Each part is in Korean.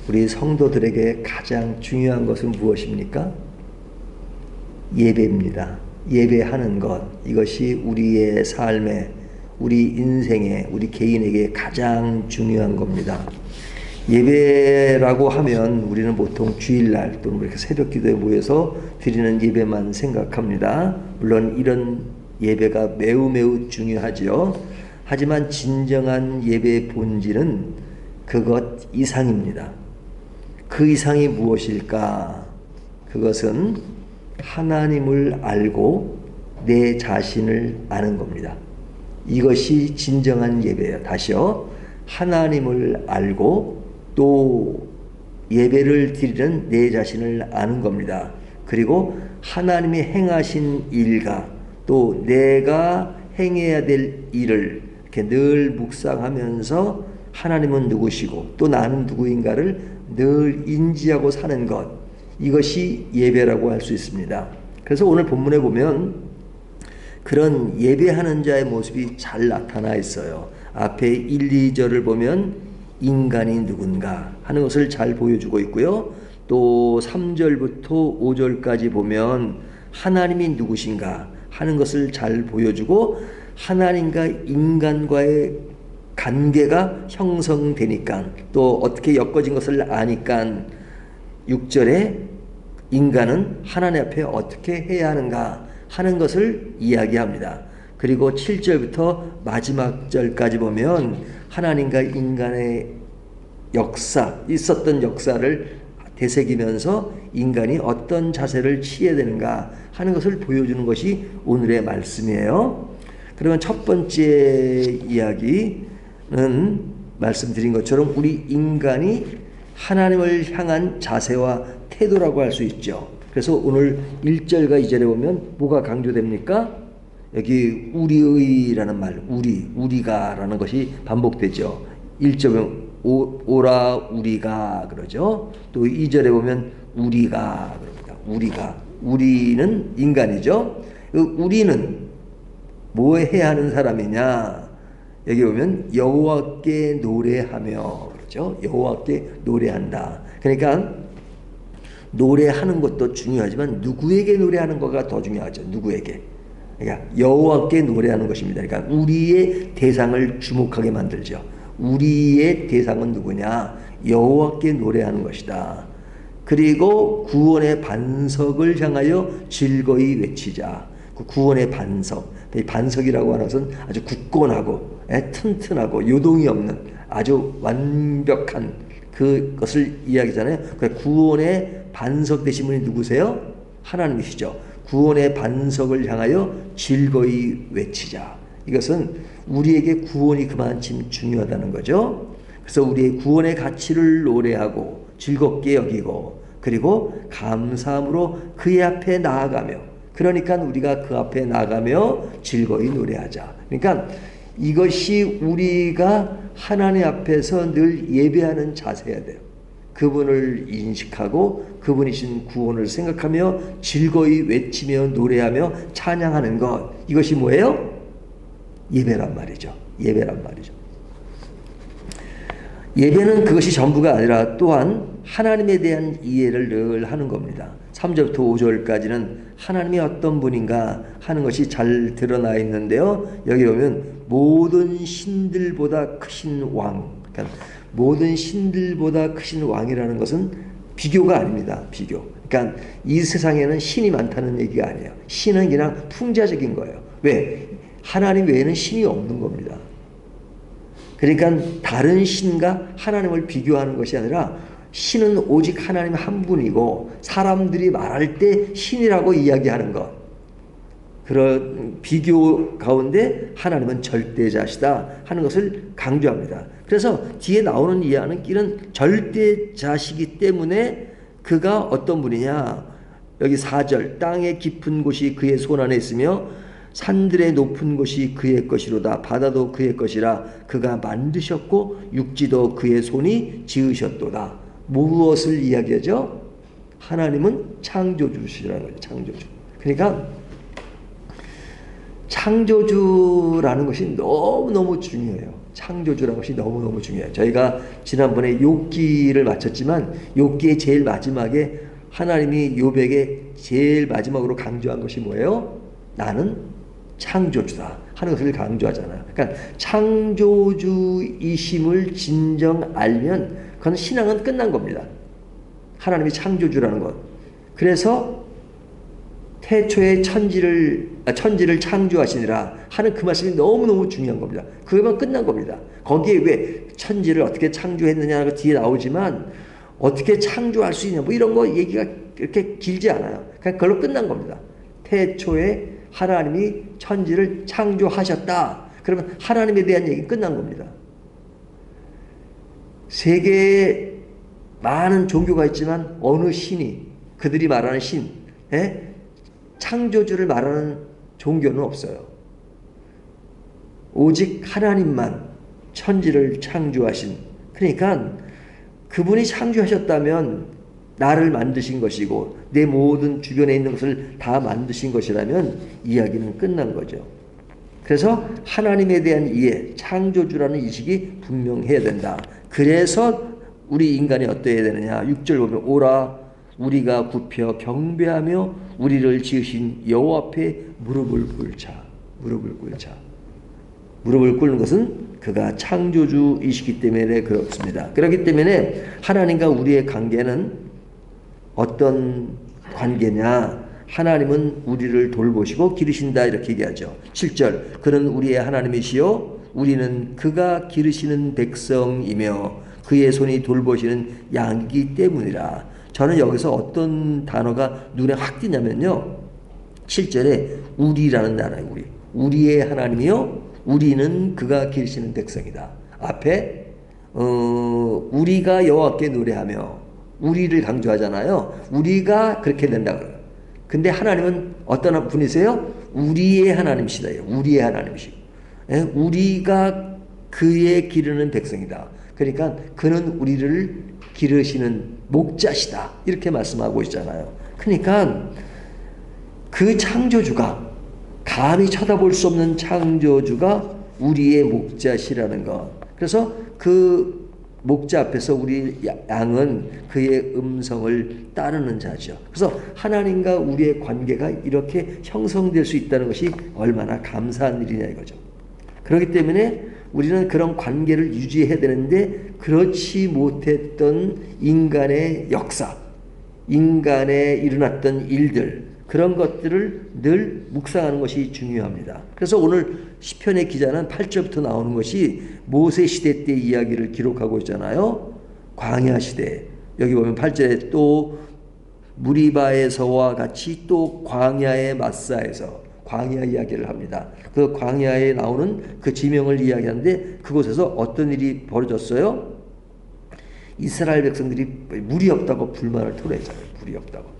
우리 성도들에게 가장 중요한 것은 무엇입니까? 예배입니다. 예배하는 것, 이것이 우리의 삶에, 우리 인생에, 우리 개인에게 가장 중요한 겁니다. 예배라고 하면 우리는 보통 주일날 또는 이렇게 새벽 기도에 모여서 드리는 예배만 생각합니다. 물론 이런 예배가 매우 매우 중요하지요. 하지만 진정한 예배의 본질은 그것 이상입니다. 그 이상이 무엇일까? 그것은 하나님을 알고 내 자신을 아는 겁니다. 이것이 진정한 예배예요. 다시요. 하나님을 알고 또 예배를 드리는 내 자신을 아는 겁니다. 그리고 하나님이 행하신 일과 또 내가 행해야 될 일을 이렇게 늘 묵상하면서 하나님은 누구시고 또 나는 누구인가를 늘 인지하고 사는 것, 이것이 예배라고 할 수 있습니다. 그래서 오늘 본문에 보면 그런 예배하는 자의 모습이 잘 나타나 있어요. 앞에 1, 2절을 보면 인간이 누군가 하는 것을 잘 보여주고 있고요. 또 3절부터 5절까지 보면 하나님이 누구신가 하는 것을 잘 보여주고 하나님과 인간과의 관계가 형성되니까 또 어떻게 엮어진 것을 아니까 6절에 인간은 하나님 앞에 어떻게 해야 하는가 하는 것을 이야기합니다. 그리고 7절부터 마지막 절까지 보면 하나님과 인간의 역사, 있었던 역사를 되새기면서 인간이 어떤 자세를 취해야 되는가 하는 것을 보여주는 것이 오늘의 말씀이에요. 그러면 첫 번째 이야기는 말씀드린 것처럼 우리 인간이 하나님을 향한 자세와 태도라고 할 수 있죠. 그래서 오늘 1절과 2절에 보면 뭐가 강조됩니까? 여기 우리의라는 말, 우리가 라는 것이 반복되죠. 1절에 오라 우리가 그러죠. 또 2절에 보면 우리가 그럽니다. 우리는 인간이죠. 우리는 뭐 해야 하는 사람이냐? 여기 보면 여호와께 노래하며 그렇죠. 여호와께 노래한다. 그러니까 노래하는 것도 중요하지만 누구에게 노래하는 거가 더 중요하죠. 누구에게? 그러니까 여호와께 노래하는 것입니다. 그러니까 우리의 대상을 주목하게 만들죠. 우리의 대상은 누구냐? 여호와께 노래하는 것이다. 그리고 구원의 반석을 향하여 즐거이 외치자. 그 구원의 반석, 반석이라고 하는 것은 아주 굳건하고 튼튼하고 요동이 없는 아주 완벽한 그것을 이야기잖아요. 구원의 반석 되신 분이 누구세요? 하나님이시죠. 구원의 반석을 향하여 즐거이 외치자. 이것은 우리에게 구원이 그만큼 중요하다는 거죠. 그래서 우리의 구원의 가치를 노래하고 즐겁게 여기고 그리고 감사함으로 그의 앞에 나아가며, 그러니까 우리가 그 앞에 나아가며 즐거이 노래하자. 그러니까 이것이 우리가 하나님 앞에서 늘 예배하는 자세야 돼요. 그분을 인식하고 그분이신 구원을 생각하며 즐거이 외치며 노래하며 찬양하는 것, 이것이 뭐예요? 예배란 말이죠. 예배란 말이죠. 예배는 그것이 전부가 아니라 또한 하나님에 대한 이해를 늘 하는 겁니다. 3절부터 5절까지는 하나님이 어떤 분인가 하는 것이 잘 드러나 있는데요. 여기 보면 모든 신들보다 크신 왕, 그러니까 모든 신들보다 크신 왕이라는 것은 비교가 아닙니다. 비교. 그러니까 이 세상에는 신이 많다는 얘기가 아니에요. 신은 그냥 풍자적인 거예요. 왜? 하나님 외에는 신이 없는 겁니다. 그러니까 다른 신과 하나님을 비교하는 것이 아니라 신은 오직 하나님 한 분이고 사람들이 말할 때 신이라고 이야기하는 것, 그런 비교 가운데 하나님은 절대자시다 하는 것을 강조합니다. 그래서 뒤에 나오는 이야기는 절대자시기 때문에 그가 어떤 분이냐, 여기 4절 땅의 깊은 곳이 그의 손 안에 있으며 산들의 높은 곳이 그의 것이로다. 바다도 그의 것이라. 그가 만드셨고 육지도 그의 손이 지으셨도다. 무엇을 이야기하죠? 하나님은 창조주시라는 거죠. 창조주. 그러니까 창조주라는 것이 너무너무 중요해요. 창조주라는 것이 너무너무 중요해요. 저희가 지난번에 욥기를 마쳤지만 욥기의 제일 마지막에 하나님이 욥에게 제일 마지막으로 강조한 것이 뭐예요? 나는 창조주다 하는 것을 강조하잖아요. 그러니까 창조주이심을 진정 알면 그건 신앙은 끝난 겁니다. 하나님이 창조주라는 것. 그래서 태초에 천지를 창조하시니라 하는 그 말씀이 너무너무 중요한 겁니다. 그거만 끝난 겁니다. 거기에 왜 천지를 어떻게 창조했느냐가 뒤에 나오지만 어떻게 창조할 수 있냐 뭐 이런 거 얘기가 이렇게 길지 않아요. 그냥 그걸로 끝난 겁니다. 태초에 하나님이 천지를 창조하셨다. 그러면 하나님에 대한 얘기 끝난 겁니다. 세계에 많은 종교가 있지만 어느 신이 그들이 말하는 신, 창조주를 말하는 종교는 없어요. 오직 하나님만 천지를 창조하신, 그러니까 그분이 창조하셨다면 나를 만드신 것이고 내 모든 주변에 있는 것을 다 만드신 것이라면 이야기는 끝난 거죠. 그래서 하나님에 대한 이해, 창조주라는 인식이 분명해야 된다. 그래서 우리 인간이 어떠해야 되느냐. 6절 보면 오라 우리가 굽혀 경배하며 우리를 지으신 여호와 앞에 무릎을 꿇자. 무릎을 꿇자. 무릎을 꿇는 것은 그가 창조주이시기 때문에 그렇습니다. 그렇기 때문에 하나님과 우리의 관계는 어떤 관계냐. 하나님은 우리를 돌보시고 기르신다 이렇게 얘기하죠. 7절 그는 우리의 하나님이시요 우리는 그가 기르시는 백성이며 그의 손이 돌보시는 양이기 때문이라. 저는 여기서 어떤 단어가 눈에 확 띄냐면요. 7절에 우리라는 단어예요. 우리의 하나님이요 우리는 그가 기르시는 백성이다. 앞에 우리가 여호와께 노래하며 우리를 강조하잖아요. 우리가 그렇게 된다. 근데 하나님은 어떤 분이세요? 우리의 하나님이시다. 우리의 하나님이시고 우리가 그의 기르는 백성이다. 그러니까 그는 우리를 기르시는 목자시다. 이렇게 말씀하고 있잖아요. 그러니까 그 창조주가 감히 쳐다볼 수 없는 창조주가 우리의 목자시라는 것. 그래서 그 목자 앞에서 우리 양은 그의 음성을 따르는 자죠. 그래서 하나님과 우리의 관계가 이렇게 형성될 수 있다는 것이 얼마나 감사한 일이냐 이거죠. 그렇기 때문에 우리는 그런 관계를 유지해야 되는데 그렇지 못했던 인간의 역사, 인간에 일어났던 일들 그런 것들을 늘 묵상하는 것이 중요합니다. 그래서 오늘 시편의 기자는 8절부터 나오는 것이 모세 시대 때 이야기를 기록하고 있잖아요. 광야 시대. 여기 보면 8절에 또 무리바에서와 같이 또 광야의 마사에서 광야 이야기를 합니다. 그 광야에 나오는 그 지명을 이야기하는데 그곳에서 어떤 일이 벌어졌어요? 이스라엘 백성들이 물이 없다고 불만을 토로했잖아요. 물이 없다고.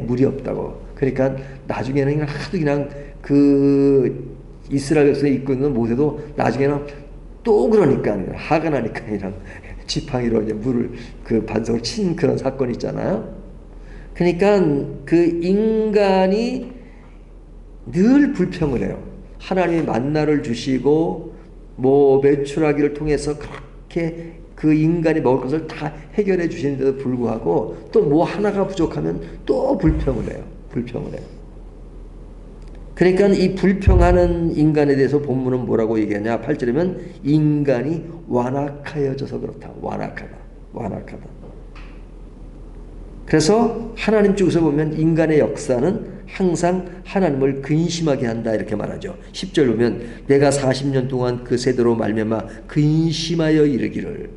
물이 없다고. 그러니까 나중에는 그냥 하도 그냥 그 이스라엘 백성이 입고 있는 모세도 나중에는 또 그러니까 화가 나니까 그냥 지팡이로 이제 물을 그 반석을 친 그런 사건이 있잖아요. 그러니까 그 인간이 늘 불평을 해요. 하나님이 만나를 주시고 뭐 메추라기를 통해서 그렇게 그 인간이 먹을 것을 다 해결해 주시는데도 불구하고 또 뭐 하나가 부족하면 또 불평을 해요. 불평을 해요. 그러니까 이 불평하는 인간에 대해서 본문은 뭐라고 얘기하냐. 8절이면 인간이 완악하여져서 그렇다. 완악하다. 그래서 하나님 쪽에서 보면 인간의 역사는 항상 하나님을 근심하게 한다 이렇게 말하죠. 10절 보면 내가 40년 동안 그 세대로 말미암아 근심하여 이르기를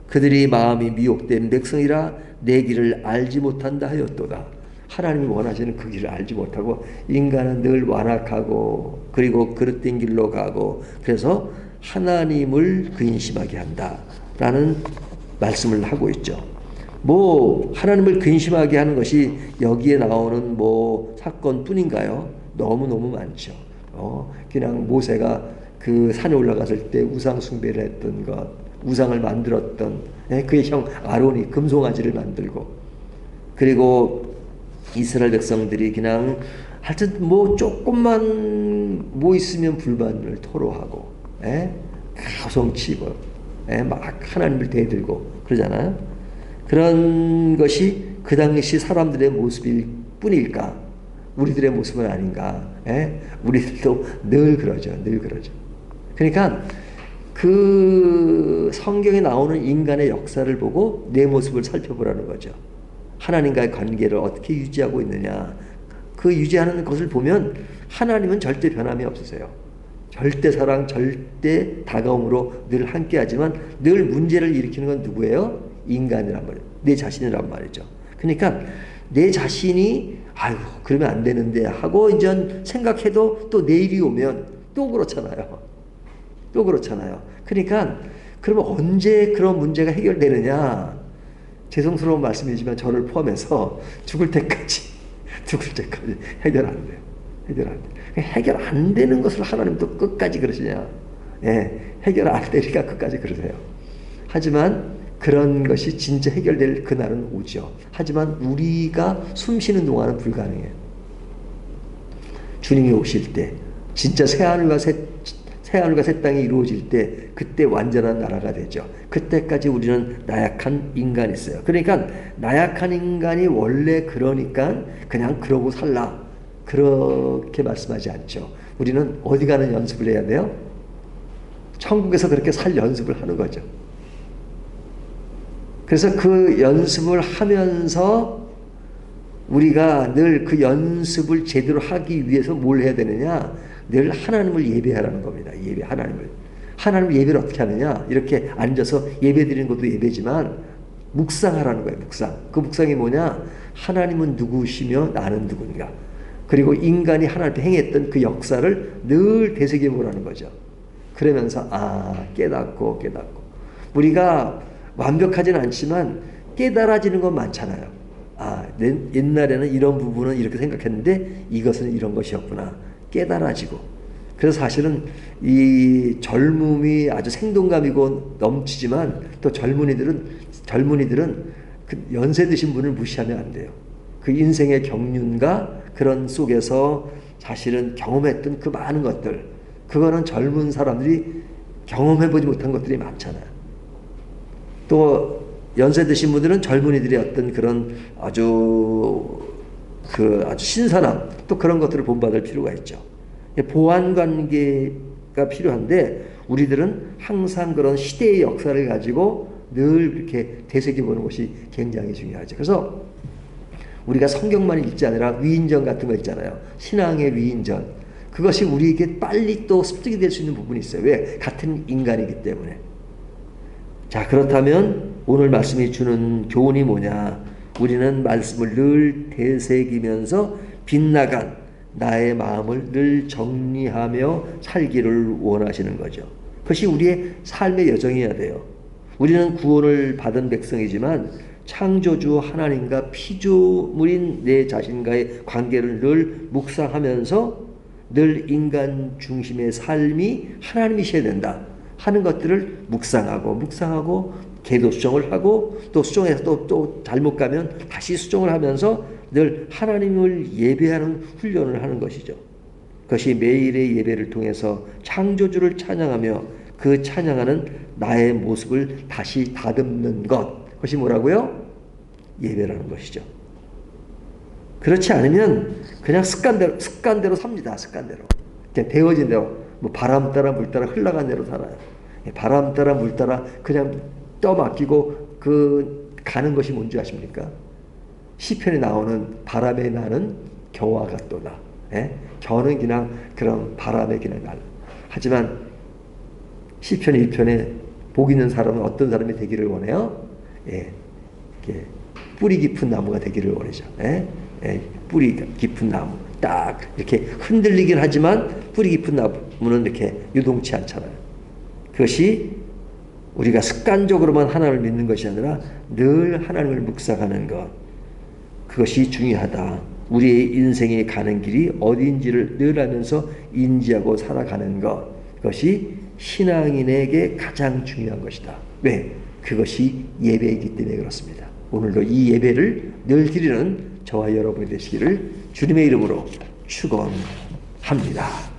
그들이 마음이 미혹된 백성이라 내 길을 알지 못한다 하였도다. 하나님이 원하시는 그 길을 알지 못하고 인간은 늘 완악하고 그리고 그릇된 길로 가고 그래서 하나님을 근심하게 한다라는 말씀을 하고 있죠. 뭐 하나님을 근심하게 하는 것이 여기에 나오는 뭐 사건뿐인가요? 너무너무 많죠. 그냥 모세가 그 산에 올라갔을 때 우상 숭배를 했던 것, 우상을 만들었던 그의 형 아론이 금송아지를 만들고 그리고 이스라엘 백성들이 그냥 하여튼 뭐 조금만 뭐 있으면 불만을 토로하고 가성치고 막 하나님을 대들고 그러잖아요. 그런 것이 그 당시 사람들의 모습일 뿐일까? 우리들의 모습은 아닌가? 우리들도 늘 그러죠. 늘 그러죠. 그러니까 그 성경에 나오는 인간의 역사를 보고 내 모습을 살펴보라는 거죠. 하나님과의 관계를 어떻게 유지하고 있느냐. 그 유지하는 것을 보면 하나님은 절대 변함이 없으세요. 절대 사랑, 절대 다가옴으로 늘 함께하지만 늘 문제를 일으키는 건 누구예요? 인간이란 말이에요. 내 자신이란 말이죠. 그러니까 내 자신이 아유 그러면 안 되는데 하고 이제 생각해도 또 내일이 오면 또 그렇잖아요. 또 그렇잖아요. 그러니까 그러면 언제 그런 문제가 해결되느냐? 죄송스러운 말씀이지만 저를 포함해서 죽을 때까지 해결 안 돼요. 해결 안 돼요. 해결 안 되는 것을 하나님도 끝까지 그러시냐? 해결 안 되니까 끝까지 그러세요. 하지만 그런 것이 진짜 해결될 그날은 오죠. 하지만 우리가 숨 쉬는 동안은 불가능해요. 주님이 오실 때 진짜 새하늘과 새 땅이 이루어질 때 그때 완전한 나라가 되죠. 그때까지 우리는 나약한 인간이 있어요. 그러니까 나약한 인간이 원래 그러니까 그냥 그러고 살라 그렇게 말씀하지 않죠. 우리는 어디 가는 연습을 해야 돼요? 천국에서 그렇게 살 연습을 하는 거죠. 그래서 그 연습을 하면서 우리가 늘 그 연습을 제대로 하기 위해서 뭘 해야 되느냐? 늘 하나님을 예배하라는 겁니다. 하나님을 예배를 어떻게 하느냐? 이렇게 앉아서 예배 드리는 것도 예배지만 묵상하라는 거예요. 묵상. 그 묵상이 뭐냐? 하나님은 누구시며 나는 누군가. 그리고 인간이 하나님 앞에 행했던 그 역사를 늘 되새겨보라는 거죠. 그러면서 깨닫고 우리가 완벽하진 않지만 깨달아지는 건 많잖아요. 옛날에는 이런 부분은 이렇게 생각했는데 이것은 이런 것이었구나. 깨달아지고. 그래서 사실은 이 젊음이 아주 생동감이고 넘치지만 또 젊은이들은 그 연세 드신 분을 무시하면 안 돼요. 그 인생의 경륜과 그런 속에서 사실은 경험했던 그 많은 것들, 그거는 젊은 사람들이 경험해보지 못한 것들이 많잖아요. 또 연세 드신 분들은 젊은이들의 어떤 그런 아주 신선함, 또 그런 것들을 본받을 필요가 있죠. 보완 관계가 필요한데 우리들은 항상 그런 시대의 역사를 가지고 늘 이렇게 되새겨보는 것이 굉장히 중요하죠. 그래서 우리가 성경만 읽지 아니라 위인전 같은 거 있잖아요. 신앙의 위인전. 그것이 우리에게 빨리 또 습득이 될 수 있는 부분이 있어요. 왜? 같은 인간이기 때문에. 자, 그렇다면 오늘 말씀이 주는 교훈이 뭐냐? 우리는 말씀을 늘 되새기면서 빗나간 나의 마음을 늘 정리하며 살기를 원하시는 거죠. 그것이 우리의 삶의 여정이어야 돼요. 우리는 구원을 받은 백성이지만 창조주 하나님과 피조물인 내 자신과의 관계를 늘 묵상하면서 늘 인간 중심의 삶이 하나님이셔야 된다 하는 것들을 묵상하고 계도 수정을 하고 또 수정해서 또 잘못 가면 다시 수정을 하면서 늘 하나님을 예배하는 훈련을 하는 것이죠. 그것이 매일의 예배를 통해서 창조주를 찬양하며 그 찬양하는 나의 모습을 다시 다듬는 것, 그것이 뭐라고요? 예배라는 것이죠. 그렇지 않으면 그냥 습관대로 삽니다. 습관대로. 그냥 데워진 대로, 바람 따라 물 따라 흘러간 대로 살아요. 바람 따라 물 따라 그냥 떠맡기고 가는 것이 뭔지 아십니까? 시편에 나오는 바람에 나는 겨와 같도다. 겨는 그냥 그런 바람에 그냥 날. 하지만 시편 1편에 복 있는 사람은 어떤 사람이 되기를 원해요? 뿌리 깊은 나무가 되기를 원하죠. 뿌리 깊은 나무. 딱 이렇게 흔들리긴 하지만 뿌리 깊은 나무는 이렇게 유동치 않잖아요. 그것이 우리가 습관적으로만 하나님을 믿는 것이 아니라 늘 하나님을 묵상하는 것. 그것이 중요하다. 우리의 인생에 가는 길이 어디인지를 늘 알면서 인지하고 살아가는 것. 그것이 신앙인에게 가장 중요한 것이다. 왜? 그것이 예배이기 때문에 그렇습니다. 오늘도 이 예배를 늘 드리는 저와 여러분이 되시기를 주님의 이름으로 축원합니다.